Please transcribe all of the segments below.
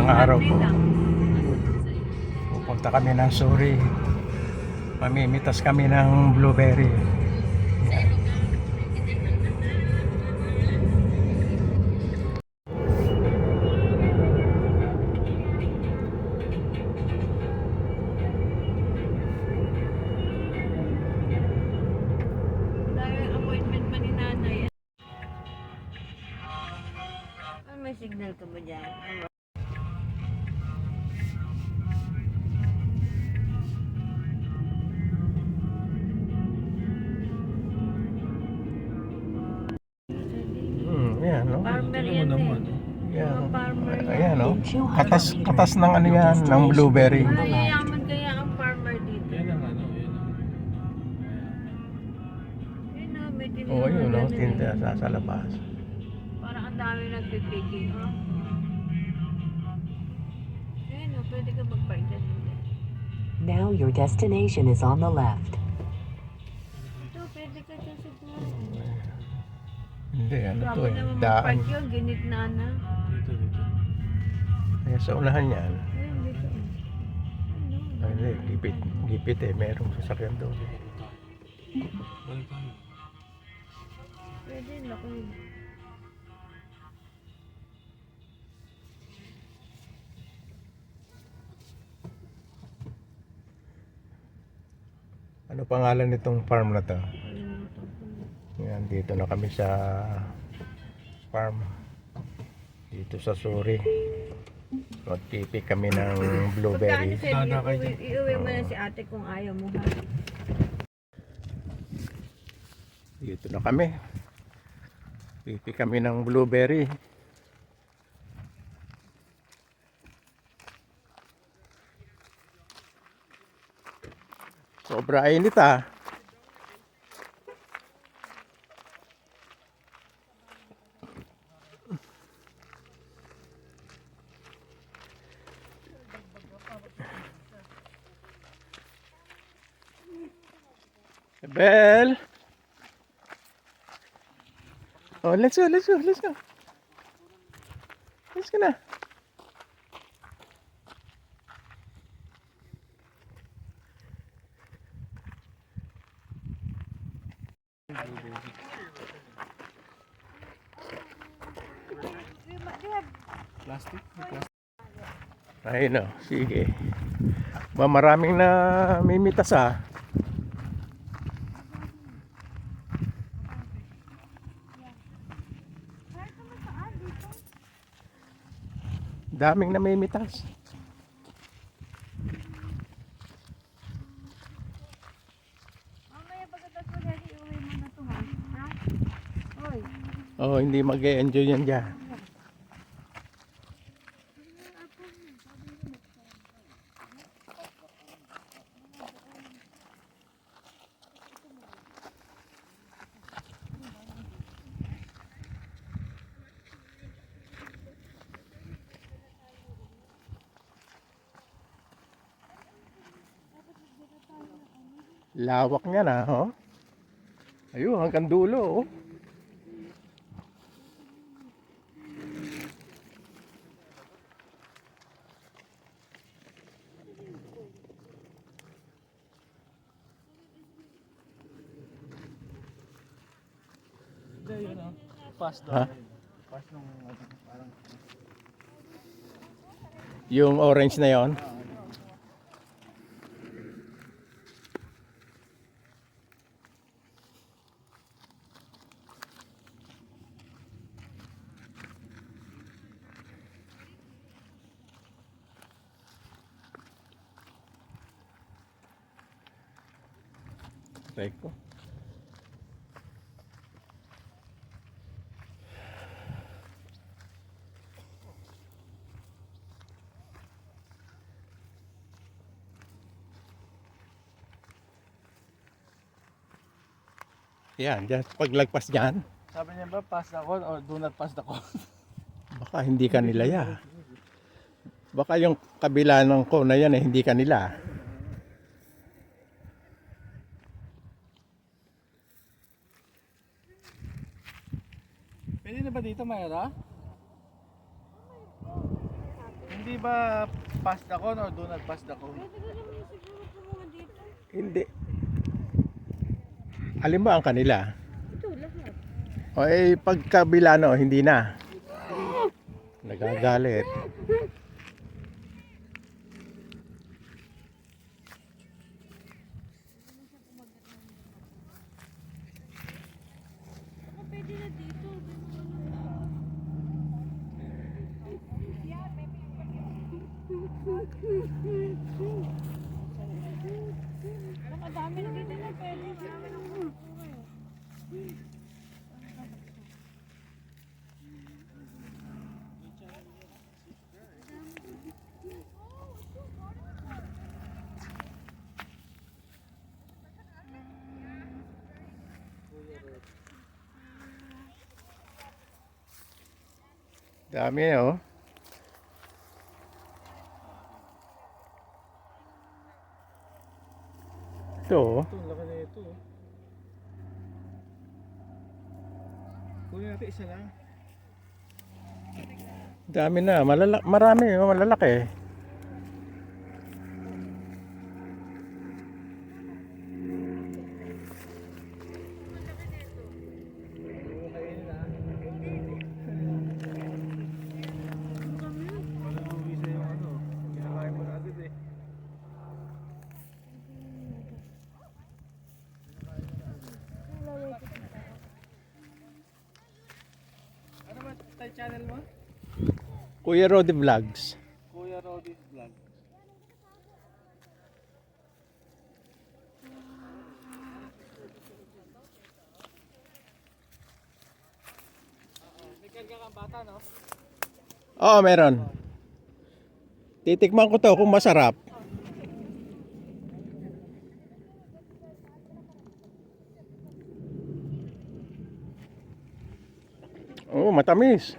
isang araw po. Pupunta kami ng Suri. Mamimitas kami ng blueberry. Yan. Dahil appointment pa ni nanay. May signal ka ba dyan? Yan, no? Farmer yan eh. Yan. Mga farmer yan. Ayan, no? Katas ng ano yan, ng blueberry. Mayayaman kaya ang farmer dito. Yan ang ano, yan ang... Yun o, may tinulungan. Oo, yun, no? ganun eh. Tinda sa labas. Parang ang dami nagpipigil, oh. Ayun o, pwede ka mag-park dyan. Now your destination is on the left. Ito, pwede ka dyan siguro. Hindi, ano to Grabe eh, naman daan. mag-park yun, ginitna na. Dito, dito. Kaya sa unahan yan, Ayun, dito. Ano? ay, hindi, gipit eh, merong sasakyan doon. Balik tayo. Pwede, laki. Ano pangalan nitong farm na to? Kalimutan ko. Yan, dito na kami sa farm. Dito sa Suri. Magpipik kami ng blueberry. Pagkaan Dada kayo sa'yo, iuwi mo na si ate kung ayaw mo ha. Dito na kami. Pipik kami ng blueberry. Sobra init ah. Bell. Oh, let's go. Let's go na. Plastic? Ayun o, sige. Maraming na mimitas ah. Daming na mimitas. Mamaya pagkatapos mo kasi iuwi mo na ito ha. Ha? Hoy. Oh, hindi mag-e-enjoy yan dyan. Lawak niya na, oh. Ayun, hanggang dulo, oh. Hindi, yun ah. Pass daw. Ha? Pass nung parang... Yung orange na yon. Teko. Yan, dyan, paglagpas dyan, Sabi niya ba, pass the call or do not pass the call? baka hindi ka nilaya. Baka yung kabila ng ko na yan eh, hindi ka nila. Pwede na ba dito, Mayra? Hindi Hindi ba pass the cone or do not pass the cone? Pwede ka naman siguro kumuha dito. Hindi. Alin ba ang kanila? Ito, lahat. O eh, pagkabila no, hindi na. Nagagalit. Baka pwede na dito. Baka dami na dito na pwede. Dami oh. Ito oh. Ito, ang laki na ito. Kunin natin isa lang. Dami na. Marami oh, malalaki. Kainin na. Maluluwi sa yung ano. Kinakain mo na agad eh. Ano ba tayo channel mo? Kuya Rodi Vlogs. Kuya Rody's Vlog. May karga kang bata, no? Oo, meron. Titikman ko to kung masarap. Oo, matamis.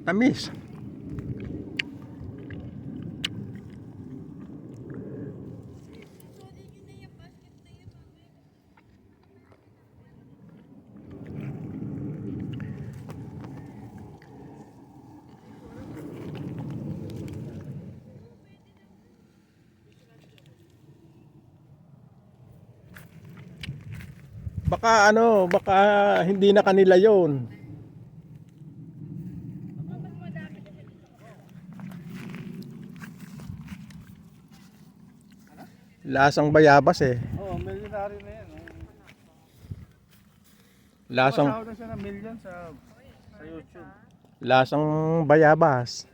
Tamis. Baka ano, baka hindi na kanila yon. Lasang bayabas eh. Oo, millionary na yan. Lasang Pasahod na siya ng million sa YouTube. lasang bayabas.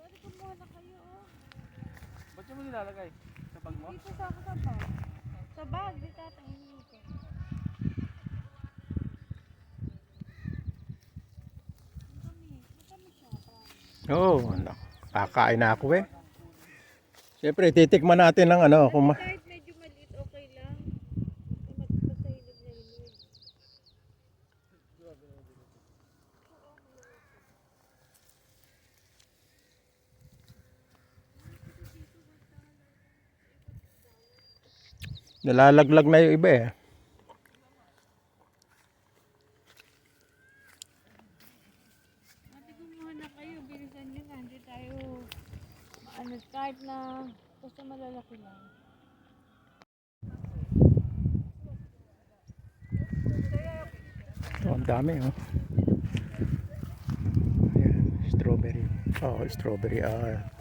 Pwede kumuha na kayo, oh. Ba't yung mo nilalagay? Sa bag mo? Dito sa bag. Sa bag, di tatangin dito. Matamis siya, parang. Oo, kakain na ako eh. Siyempre, titikman natin ng ano, Kahit medyo maliit, okay lang. Basta hilog na hilog. nalalaglag na yung iba eh. Ate, kumuha na kayo. Bilisan nyo nga. Hindi tayo, ano, kahit na, basta malalaki lang. Oh, ang dami oh. Ayan, strawberry. Oh, strawberry.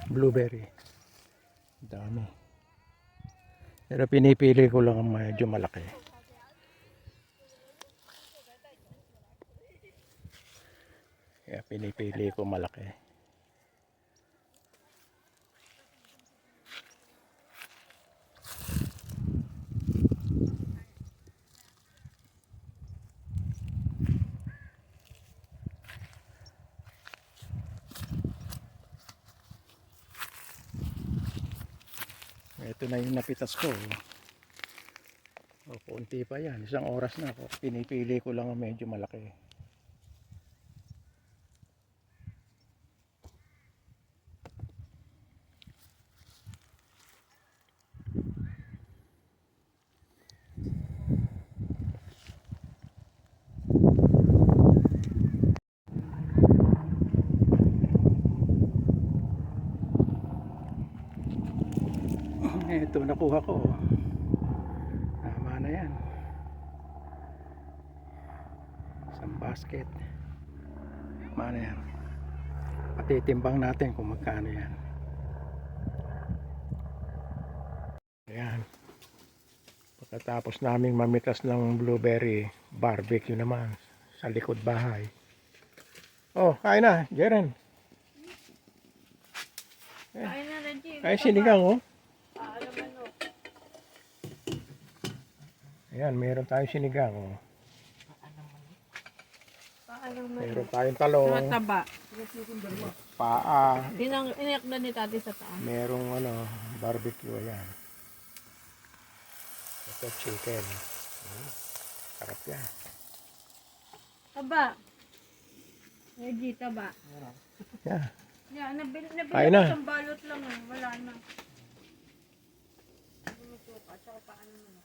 Blueberry. Ang dami. Pero pinipili ko lang ang medyo malaki. Kaya pinipili ko malaki. Ito na yung napitas ko. O, konti pa yan. Isang oras na ako. Pinipili ko lang ang medyo malaki. Ito nakuha ko. Tama na yan. Isang basket. Tama na yan. Patitimbang natin kung magkano yan. Ayan. Pagkatapos naming mamitas ng blueberry, barbecue naman sa likod bahay. Oh, kain na, Jeren. Kain na, Reggie. Kain sinigang, oh. Alam ano. Ayan, meron tayong sinigang, oh. Paano mo? Meron tayong talong, Mataba. paa, Inakda ni tati sa taas. merong barbecue, ayan. Ito chicken. Sarap yan. Taba. Reggie, taba. Yeah. Yeah, nabili Kain na. ko isang balot lang eh. Wala na. Bumusuka, tsaka paano naman.